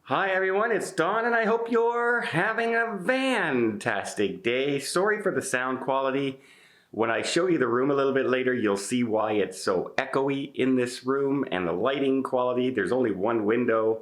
Hi everyone, it's Don and I hope you're having a fantastic day. Sorry for the sound quality. When I show you the room a little bit later, you'll see why it's so echoey in this room and the lighting quality. There's only one window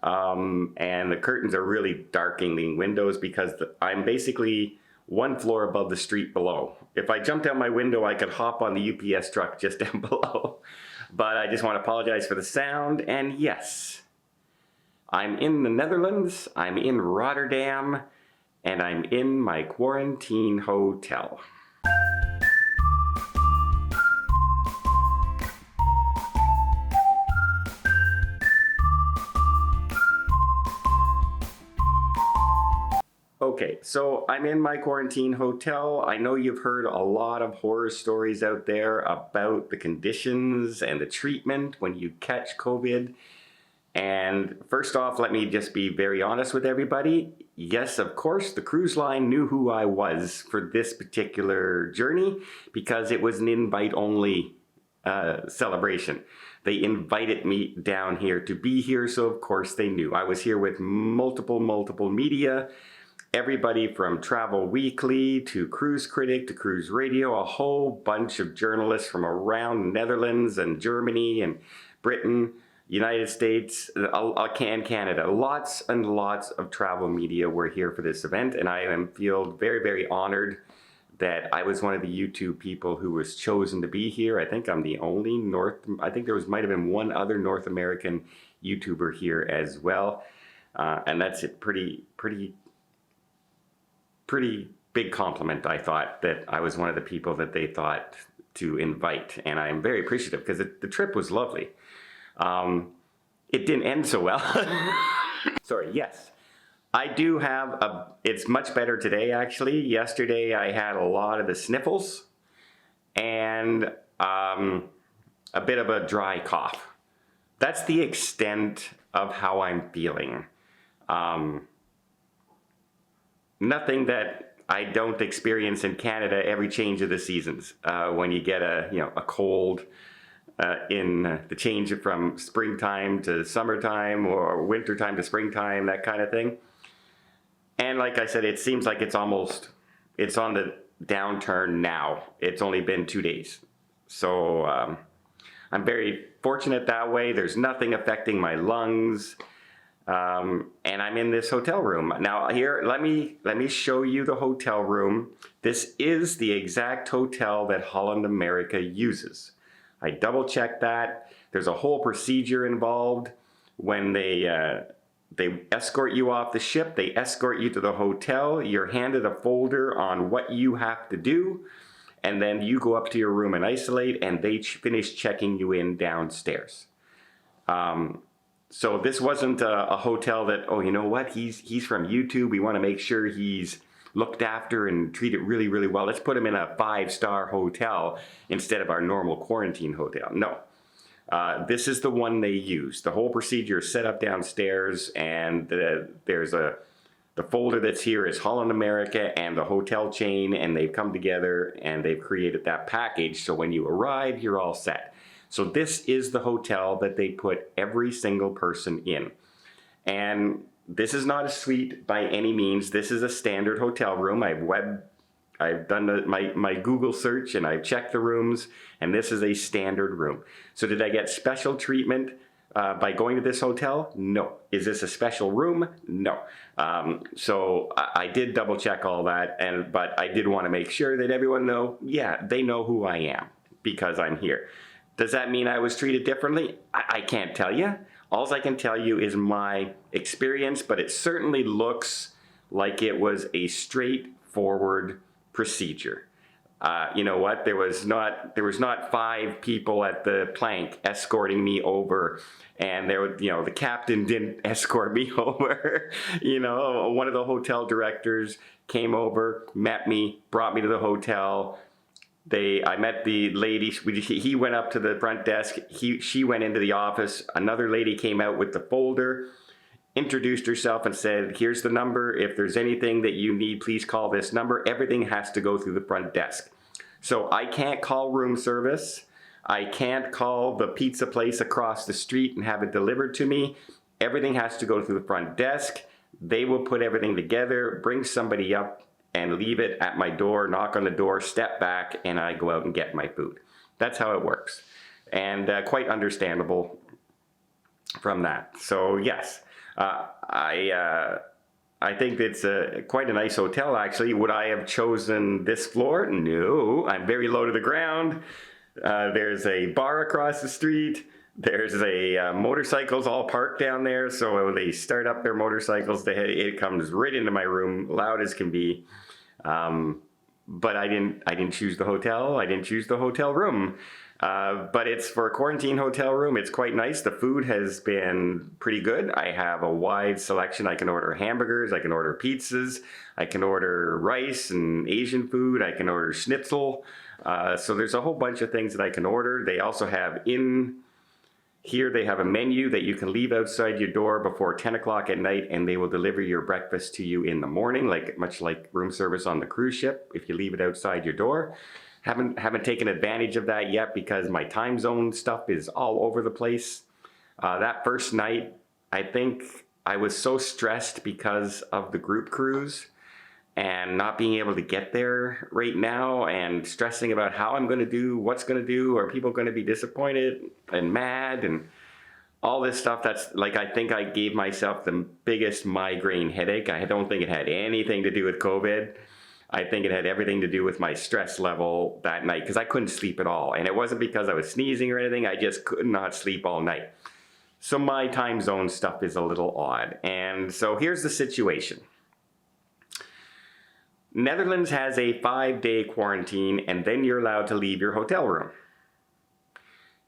and the curtains are really darkening the windows because I'm basically one floor above the street below. If I jumped out my window, I could hop on the UPS truck just down below. But I just want to apologize for the sound, and yes, I'm in the Netherlands, I'm in Rotterdam, and I'm in my quarantine hotel. Okay, so I'm in my quarantine hotel. I know you've heard a lot of horror stories out there about the conditions and the treatment when you catch COVID. And first off, let me just be very honest with everybody. Yes, of course, the cruise line knew who I was for this particular journey because it was an invite-only celebration. They invited me down here to be here, so of course they knew. I was here with multiple media. Everybody from Travel Weekly to Cruise Critic to Cruise Radio, a whole bunch of journalists from around Netherlands and Germany and Britain, United States, Canada. Lots and lots of travel media were here for this event, and I feel very honored that I was one of the YouTube people who was chosen to be here. I think I'm the only I think there might have been one other North American YouTuber here as well. And that's a pretty big compliment, I thought, that I was one of the people that they thought to invite. And I'm very appreciative because the trip was lovely. It didn't end so well. Sorry, yes. I do have it's much better today actually. Yesterday I had a lot of the sniffles and a bit of a dry cough. That's the extent of how I'm feeling. Nothing that I don't experience in Canada every change of the seasons. When you get a cold, in the change from springtime to summertime or wintertime to springtime, that kind of thing. And like I said, it seems like it's on the downturn now. It's only been 2 days. So I'm very fortunate that way. There's nothing affecting my lungs. And I'm in this hotel room. Now here, let me show you the hotel room. This is the exact hotel that Holland America uses. I double checked that. There's a whole procedure involved when they escort you off the ship. They escort you to the hotel. You're handed a folder on what you have to do. And then you go up to your room and isolate, and they finish checking you in downstairs. So this wasn't a hotel that, oh, you know what, he's from YouTube. We want to make sure he's looked after and treated really well. Let's put him in a 5-star hotel instead of our normal quarantine hotel. No, this is the one they use. The whole procedure is set up downstairs, and there's the folder that's here is Holland America and the hotel chain, and they've come together and they've created that package. So when you arrive, you're all set. So this is the hotel that they put every single person in. And this is not a suite by any means. This is a standard hotel room. I've done my Google search and I've checked the rooms, and this is a standard room. So did I get special treatment by going to this hotel? No. Is this a special room? No. So I did double check all that, but I did want to make sure that everyone they know who I am because I'm here. Does that mean I was treated differently? I can't tell you. All I can tell you is my experience, but it certainly looks like it was a straightforward procedure. You know what? There was not 5 people at the plank escorting me over, and the captain didn't escort me over. One of the hotel directors came over, met me, brought me to the hotel. I met the lady. He went up to the front desk. She went into the office. Another lady came out with the folder, introduced herself and said, here's the number. If there's anything that you need, please call this number. Everything has to go through the front desk. So I can't call room service. I can't call the pizza place across the street and have it delivered to me. Everything has to go through the front desk. They will put everything together, bring somebody up and leave it at my door, knock on the door, step back, and I go out and get my food. That's how it works. And quite understandable from that. So yes, I think it's quite a nice hotel, actually. Would I have chosen this floor? No, I'm very low to the ground. There's a bar across the street. There's a motorcycles all parked down there. So when they start up their motorcycles, it comes right into my room, loud as can be. But I didn't choose the hotel. I didn't choose the hotel room. But it's for a quarantine hotel room. It's quite nice. The food has been pretty good. I have a wide selection. I can order hamburgers. I can order pizzas. I can order rice and Asian food. I can order schnitzel. So there's a whole bunch of things that I can order. They also have here they have a menu that you can leave outside your door before 10 o'clock at night, and they will deliver your breakfast to you in the morning, much like room service on the cruise ship, if you leave it outside your door. Haven't taken advantage of that yet because my time zone stuff is all over the place. That first night, I think I was so stressed because of the group cruise and not being able to get there right now and stressing about how I'm going to do, what's going to do, are people going to be disappointed and mad and all this stuff. That's I think I gave myself the biggest migraine headache. I don't think it had anything to do with COVID. I think it had everything to do with my stress level that night because I couldn't sleep at all. And it wasn't because I was sneezing or anything. I just could not sleep all night. So my time zone stuff is a little odd. And so here's the situation. Netherlands has a 5-day quarantine, and then you're allowed to leave your hotel room.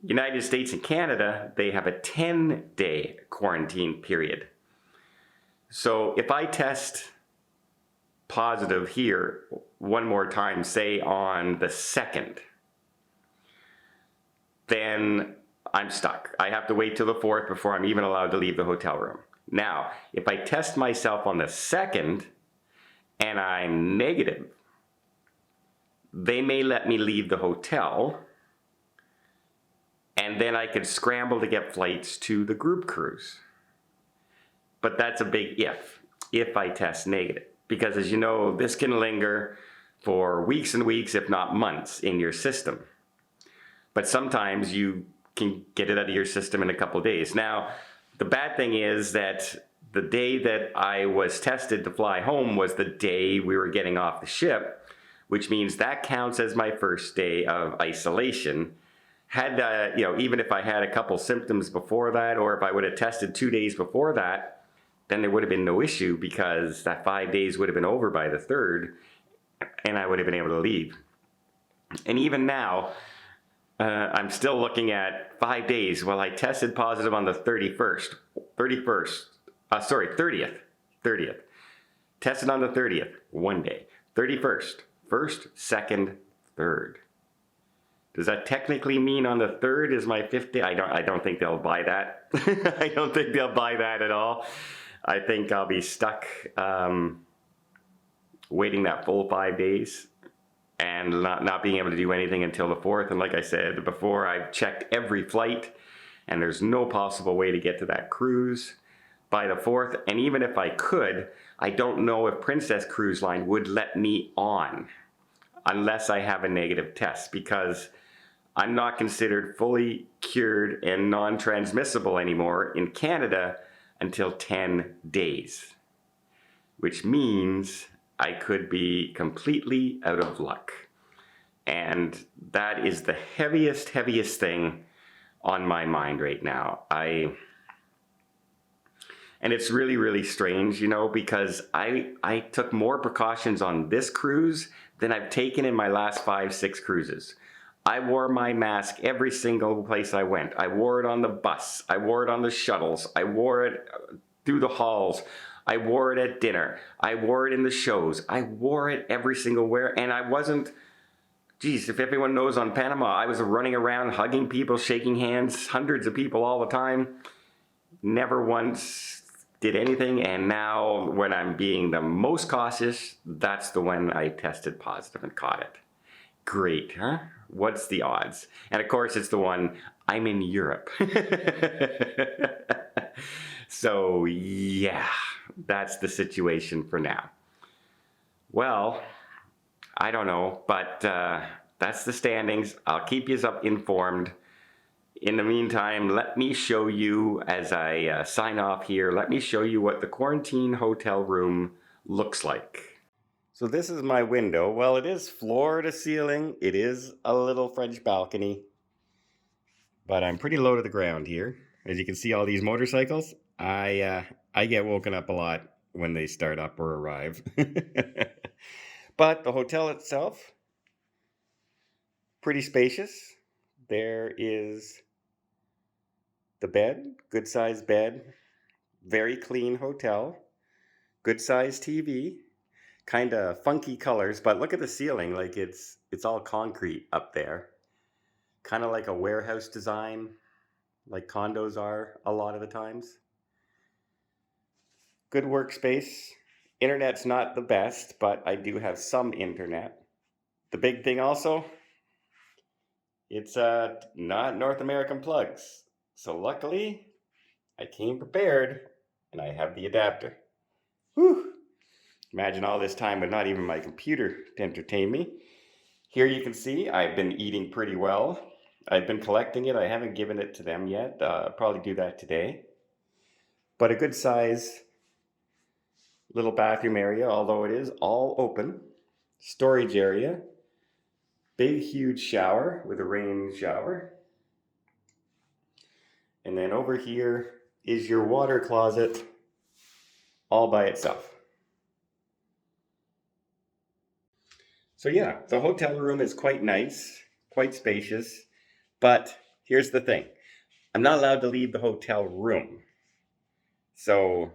United States and Canada, they have a 10-day quarantine period. So if I test positive here one more time, say on the 2nd, then I'm stuck. I have to wait till the 4th before I'm even allowed to leave the hotel room. Now, if I test myself on the 2nd and I'm negative, they may let me leave the hotel, and then I could scramble to get flights to the group cruise. But that's a big if I test negative. Because as you know, this can linger for weeks and weeks, if not months, in your system. But sometimes you can get it out of your system in a couple of days. Now, the bad thing is that the day that I was tested to fly home was the day we were getting off the ship, which means that counts as my first day of isolation. Even if I had a couple symptoms before that, or if I would have tested 2 days before that, then there would have been no issue because that 5 days would have been over by the 3rd, and I would have been able to leave. And even now, I'm still looking at 5 days. Well, I tested positive on the 30th. Tested on the 30th, 1 day. 31st, 1st, 2nd, 3rd. Does that technically mean on the 3rd is my 5th day? I don't think they'll buy that. I don't think they'll buy that at all. I think I'll be stuck waiting that full 5 days and not being able to do anything until the 4th. And like I said before, I've checked every flight and there's no possible way to get to that cruise by the 4th. And even if I could, I don't know if Princess Cruise Line would let me on unless I have a negative test, because I'm not considered fully cured and non-transmissible anymore in Canada until 10 days, which means I could be completely out of luck. And that is the heaviest thing on my mind right now. And it's really strange, because I took more precautions on this cruise than I've taken in my last 5-6 cruises. I wore my mask every single place I went. I wore it on the bus. I wore it on the shuttles. I wore it through the halls. I wore it at dinner. I wore it in the shows. I wore it every single where. And I wasn't, if everyone knows on Panama, I was running around hugging people, shaking hands, hundreds of people all the time. Never once did anything. And now when I'm being the most cautious, that's the one I tested positive and caught it. Great, huh? What's the odds? And of course, it's the one I'm in Europe. So yeah, that's the situation for now. Well, I don't know, but that's the standings. I'll keep you informed. In the meantime, let me show you, as I sign off here, let me show you what the quarantine hotel room looks like. So this is my window. Well, it is floor to ceiling. It is a little French balcony, but I'm pretty low to the ground here. As you can see, all these motorcycles, I get woken up a lot when they start up or arrive. But the hotel itself, pretty spacious. There is the bed, good sized bed, very clean hotel, good sized TV, kind of funky colors, but look at the ceiling, like it's all concrete up there. Kind of like a warehouse design, like condos are a lot of the times. Good workspace. Internet's not the best, but I do have some internet. The big thing also, it's not North American plugs. So luckily, I came prepared and I have the adapter. Whew. Imagine all this time with not even my computer to entertain me. Here you can see I've been eating pretty well. I've been collecting it. I haven't given it to them yet. I'll probably do that today. But a good size little bathroom area, although it is all open. Storage area. Big, huge shower with a rain shower. And then over here is your water closet all by itself. So yeah, the hotel room is quite nice, quite spacious, but here's the thing. I'm not allowed to leave the hotel room. So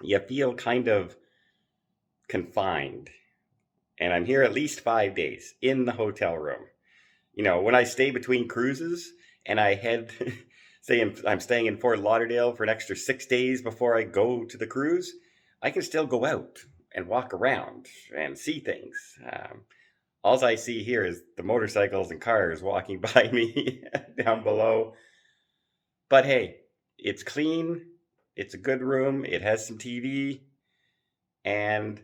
you feel kind of confined. And I'm here at least 5 days in the hotel room. You know, when I stay between cruises and I head, say I'm staying in Fort Lauderdale for an extra 6 days before I go to the cruise, I can still go out and walk around and see things. All I see here is the motorcycles and cars walking by me down below. But hey, it's clean. It's a good room. It has some TV. And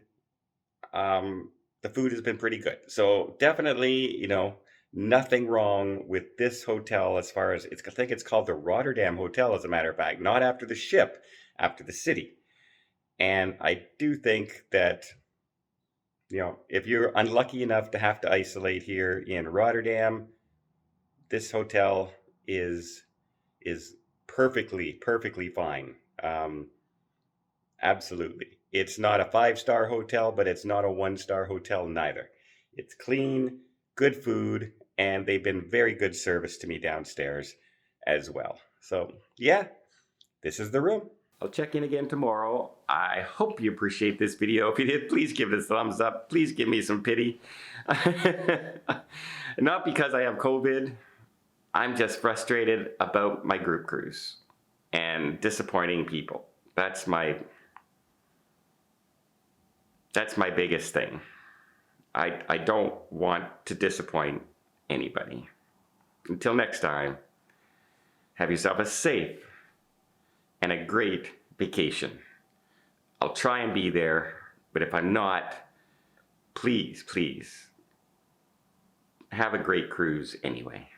the food has been pretty good. So definitely, you know, nothing wrong with this hotel as far as, I think it's called the Rotterdam Hotel, as a matter of fact, not after the ship, after the city. And I do think that, you know, if you're unlucky enough to have to isolate here in Rotterdam, this hotel is perfectly fine. Absolutely. It's not a 5-star hotel, but it's not a 1-star hotel neither. It's clean, good food, and they've been very good service to me downstairs as well. So yeah, this is the room. I'll check in again tomorrow. I hope you appreciate this video. If you did, please give it a thumbs up. Please give me some pity. Not because I have COVID. I'm just frustrated about my group cruise and disappointing people. That's my biggest thing. I don't want to disappoint anybody. Until next time, have yourself a safe and a great vacation. I'll try and be there, but if I'm not, please have a great cruise anyway.